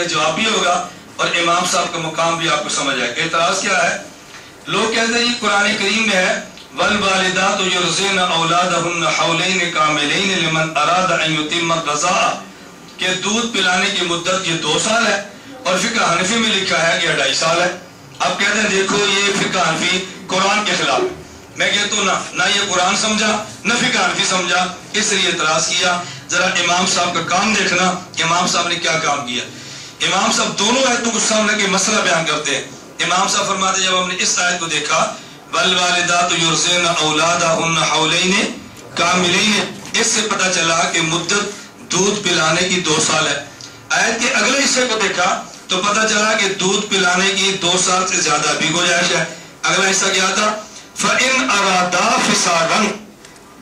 کا جواب بھی ہوگا اور امام صاحب کا مقام بھی آپ کو سمجھ آئے گا۔ اعتراض کیا ہے؟ لوگ کہتے ہیں یہ قرآن کریم میں ہے والوالدات یرضعن اولادہن حولین کاملین لمن اراد ان یتم الرضاعہ، کہ دودھ پلانے کی مدت یہ 2 سال ہے، اور فقہ حنفی میں لکھا ہے کہ 2.5 سال ہے۔ اب کہتے ہیں دیکھو یہ فقہ حنفی قرآن کے خلاف۔ میں کہتا ہوں نہ یہ قرآن سمجھا نہ فقہ حنفی سمجھا، اس لیے اعتراض کیا۔ ذرا امام صاحب کا کام دیکھنا، امام صاحب نے کیا کام کیا۔ امام صاحب دونوں آیتوں کو سامنے کے مسئلہ بیان کرتے ہیں۔ امام صاحب فرماتے ہیں جب ہم نے اس آیت کو دیکھا والوالدات یرضعن اولادہن حولین کاملین، اس سے پتہ چلا کہ مدت دودھ پلانے کی 2 سال ہے۔ آیت کے اگلے حصے کو دیکھا تو پتہ چلا کہ دودھ پلانے کی 2 سال سے زیادہ بھی گنجائش ہے۔ اگلا حصہ کیا تھا؟ فَإِنْ أَرَادَا فِصَالًا،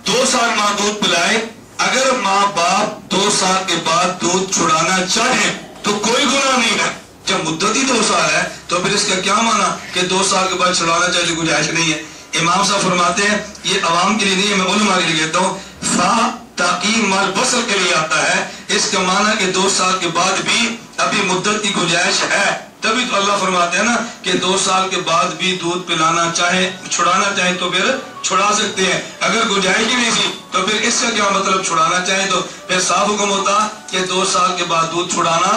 2 سال ماں دودھ پلائے، اگر ماں باپ 2 سال کے بعد دودھ چھڑانا چاہیں تو کوئی گناہ نہیں ہے۔ جب مدت ہی 2 سال ہے تو پھر اس کا کیا معنی کہ 2 سال کے بعد چھڑانا چاہیے گنجائش نہیں ہے۔ امام صاحب فرماتے ہیں یہ عوام کے لیے نہیں ہے، میں علماء کے لیے کہتا ہوں، فا تاکید مال بصر کے لیے آتا ہے، اس کا معنی کہ 2 سال کے بعد بھی ابھی مدت کی گنجائش ہے۔ تبھی تو اللہ فرماتے ہیں نا کہ 2 سال کے بعد بھی دودھ پلانا چاہے چھڑانا چاہے تو پھر چھڑا سکتے ہیں۔ اگر گنجائش ہی نہیں تھی تو پھر اس کا کیا مطلب چھڑانا چاہے تو پھر صاف حکم ہوتا کہ 2 سال کے بعد دودھ چھڑانا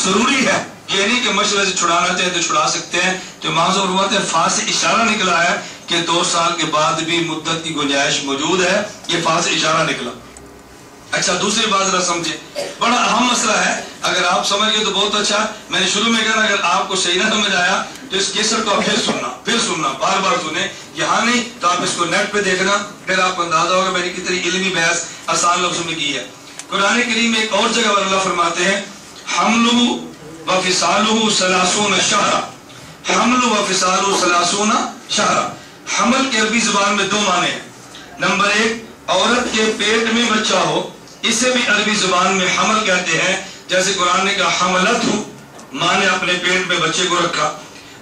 ضروری ہے، یہ نہیں کہ مشورے سے چھڑانا چاہے تو چھڑا سکتے ہیں۔ تو امام صاحب فرماتے ہیں فا سے اشارہ نکلا ہے کہ 2 سال کے بعد بھی مدت کی گنجائش موجود ہے، یہ فا سے اشارہ نکلا۔ اچھا دوسری بات ذرا سمجھے، بڑا اہم مسئلہ ہے، اگر آپ سمجھ گئے تو بہت اچھا۔ میں نے شروع میں کہا اگر آپ کو صحیح نہ سمجھ آیا تو اس کیسٹ کو پھر سننا بار بار سنیں، یہاں نہیں تو آپ اس کو نیٹ پہ دیکھنا، پھر آپ کو اندازہ ہوگا میں نے کتنی علمی بحث آسان لفظوں میں کی ہے۔ قرآن کریم میں ایک اور جگہ پر اللہ فرماتے ہیں حملہ وفصالہ 30 شہرا، حمل و فصالہ 30 شہرا۔ حمل کے عربی زبان میں 2 معنی ہیں۔ نمبر 1 عورت کے پیٹ میں بچہ ہو، اسے بھی عربی زبان میں حمل کہتے ہیں، جیسے قرآن نے کہا حملت ہو، ماں نے اپنے پیٹ میں بچے کو رکھا۔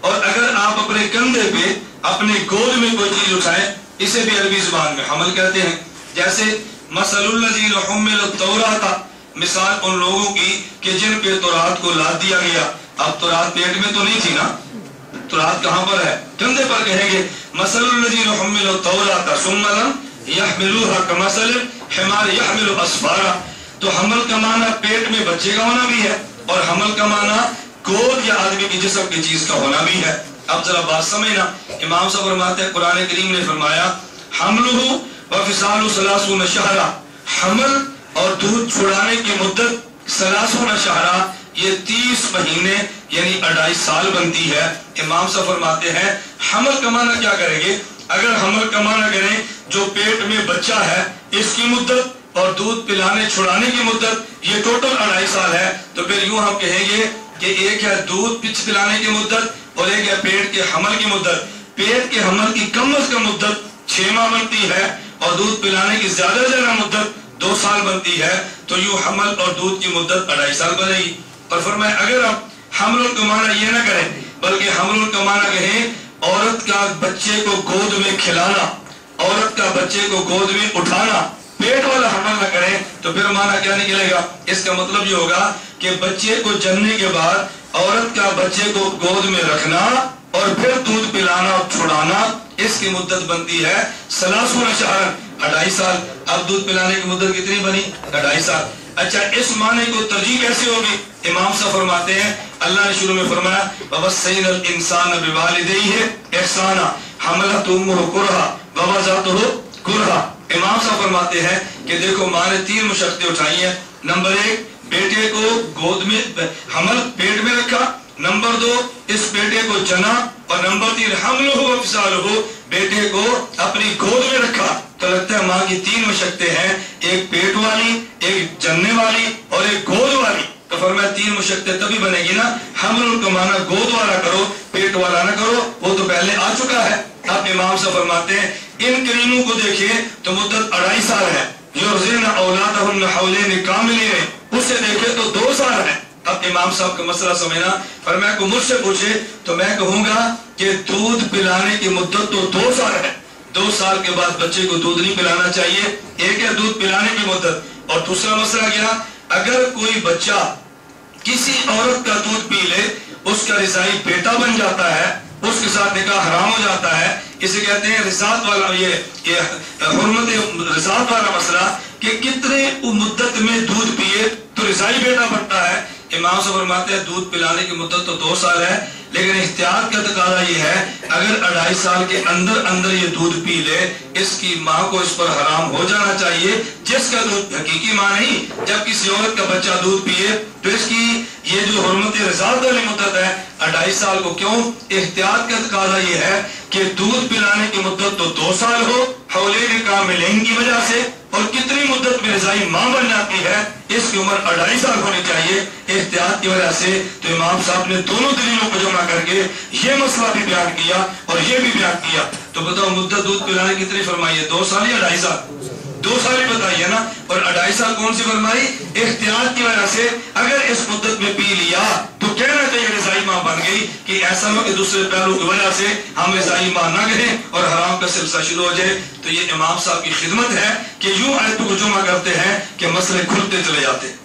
اور اگر آپ اپنے کندھے پہ اپنے گود میں کوئی چیز اٹھائیں، اسے بھی عربی زبان میں حمل کہتے ہیں۔ جیسے مثل الذین حملوا التوراۃ، مثال ان لوگوں کی کہ جن پہ تورات کو لاد دیا گیا۔ اب تورات پیٹ میں تو نہیں تھی نا، تورات کہاں پر ہے؟ کندھے پر کہیں گے مثل الذین حملوا التوراۃ ثم لم یحملوها کمثل الحمار یحمل اسفارا۔ تو حمل کا معنی پیٹ میں بچے کا ہونا بھی ہے، اور حمل کا معنی گود یا آدمی کی جسم کی چیز کا ہونا بھی ہے۔ اب ذرا بات سمجھنا، امام صاحب فرماتے ہیں قرآن کریم نے فرمایا حملہ وفصالہ 30 شہرا، حمل اور دودھ چھڑانے کی مدت 30 شہرا، یہ 30 مہینے یعنی 2.5 سال بنتی ہے۔ امام صاحب فرماتے ہیں حمل کا معنی کیا کریں گے؟ اگر حمل کا معنی کریں جو پیٹ میں بچہ ہے اس کی مدت اور دودھ پلانے چھڑانے کی مدت یہ ٹوٹل 2.5 سال ہے، تو پھر یوں ہم کہیں گے کہ ایک ہے دودھ پلانے کی مدت اور ایک ہے پیٹ کے حمل کی مدت۔ پیٹ کے حمل کی کم از کم مدت 6 ماہ بنتی ہے اور دودھ پلانے کی زیادہ سے زیادہ مدت 2 سال بنتی ہے، تو یوں حمل اور دودھ کی مدت 2.5 سال بنے گی۔ اور فرمایا اگر آپ حمل کا معنی یہ نہ کریں بلکہ حمل کا معنی کہیں عورت کا بچے کو گود میں کھلانا، عورت کا بچے کو گود میں اٹھانا، پیٹ والا حمل نہ کریں، تو پھر معنی کیا نکلے گا؟ اس کا مطلب یہ ہوگا کہ بچے کو جننے کے بعد عورت کا بچے کو گود میں رکھنا اور پھر دودھ پلانا اور چھڑانا، اس کی مدت بنتی ہے 30 شہر، 2.5 سال۔ اب دودھ پلانے کی مدت کتنی بنی؟ 2.5 سال۔ اچھا اس معنی کو ترجیح کیسے ہوگی؟ امام صاحب فرماتے ہیں اللہ نے شروع میں فرمایا وَوَصَّيْنَا الْإِنسَانَ بِوَالِدَيْهِ إِحْسَانًا حَمَلَتْهُ أُمُّهُ كُرْهًا وَوَضَعَتْهُ كُرْهًا۔ امام صاحب فرماتے ہیں کہ دیکھو ماں نے 3 مشقتیں اٹھائی ہیں۔ نمبر 1 بیٹے کو گود میں حمل پیٹ میں رکھا، نمبر 2 اس بیٹے کو جنا، اور نمبر 3 حملہ وفصالہ بیٹے کو اپنی گود میں رکھا۔ تو لگتا ہے ماں کی 3 مشقتیں ہیں، ایک پیٹ والی، ایک جننے والی اور ایک گود والی۔ تو فرمایا 3 مشقتیں تبھی بنے گی نا، حمل کا معنی گود والا کرو، پیٹ والا نہ کرو، وہ تو پہلے آ چکا ہے۔ اب امام صاحب فرماتے ہیں ان کریموں کو دیکھیں تو مدت 2.5 سال ہے، یرضعن اولادہن حولین کاملین، اسے دیکھیں تو 2 سال ہے۔ اب امام صاحب کا مسئلہ سمجھنا، فرمایا کو مجھ سے پوچھے تو میں کہوں گا کہ دودھ پلانے کی مدت تو 2 سال ہے، 2 سال کے بعد بچے کو دودھ نہیں پلانا چاہیے۔ ایک ہے دودھ پلانے کی مدت، اور دوسرا مسئلہ کیا؟ اگر کوئی بچہ کسی عورت کا دودھ پی لے اس کا رضائی بیٹا بن جاتا ہے، اس کے ساتھ نکاح حرام ہو جاتا ہے. اسے کہتے ہیں رضاعت والا، یہ حرمت رضاعت والا مسئلہ کہ کتنے مدت میں دودھ پیے تو رضائی بیٹا بنتا ہے. امام صاحب فرماتے ہیں دودھ پلانے کی مدت تو 2 سال ہے، لیکن احتیاط کا تقاضا یہ ہے اگر 2.5 سال کے اندر یہ دودھ پی لے اس کی ماں کو اس پر حرام ہو جانا چاہیے، جس کا دودھ حقیقی ماں نہیں. جب کسی عورت کا بچہ دودھ پیے تو اس کی یہ جو حرمت رضاعت والی مدت ہے 2.5 سال کو کیوں؟ احتیاط کا تقاضا یہ ہے کہ دودھ پلانے کی مدت تو 2 سال ہو حولین کاملین کی وجہ سے، اور کتنی مدت میں رضائی ماں بن جاتی ہے اس کی عمر 2.5 سال ہونی چاہیے احتیاط کی وجہ سے. تو امام صاحب نے دونوں دلیلوں کو جمع کر کے یہ مسئلہ بھی بیان کیا اور یہ بھی بیان کیا. تو بتاؤ مدت دودھ پلانے کتنی فرمائی ہے؟ 2 سال یا 2.5 سال؟ 2 سال ہی بتائیے نا. اور 2.5 سال کون سی فرمائی؟ احتیاط کی وجہ سے اگر اس مدت میں پی لیا تو کہنا چاہیے رضائی ماں بن گئی، کہ ایسا نہ کہ دوسرے پہلو کی وجہ سے ہم رضائی ماں نہ کہیں اور حرام کا سلسلہ شروع ہو جائے. تو یہ امام صاحب کی خدمت ہے کہ یوں آیتوں کو جمع کرتے ہیں کہ مسئلے کھلتے چلے جاتے ہیں.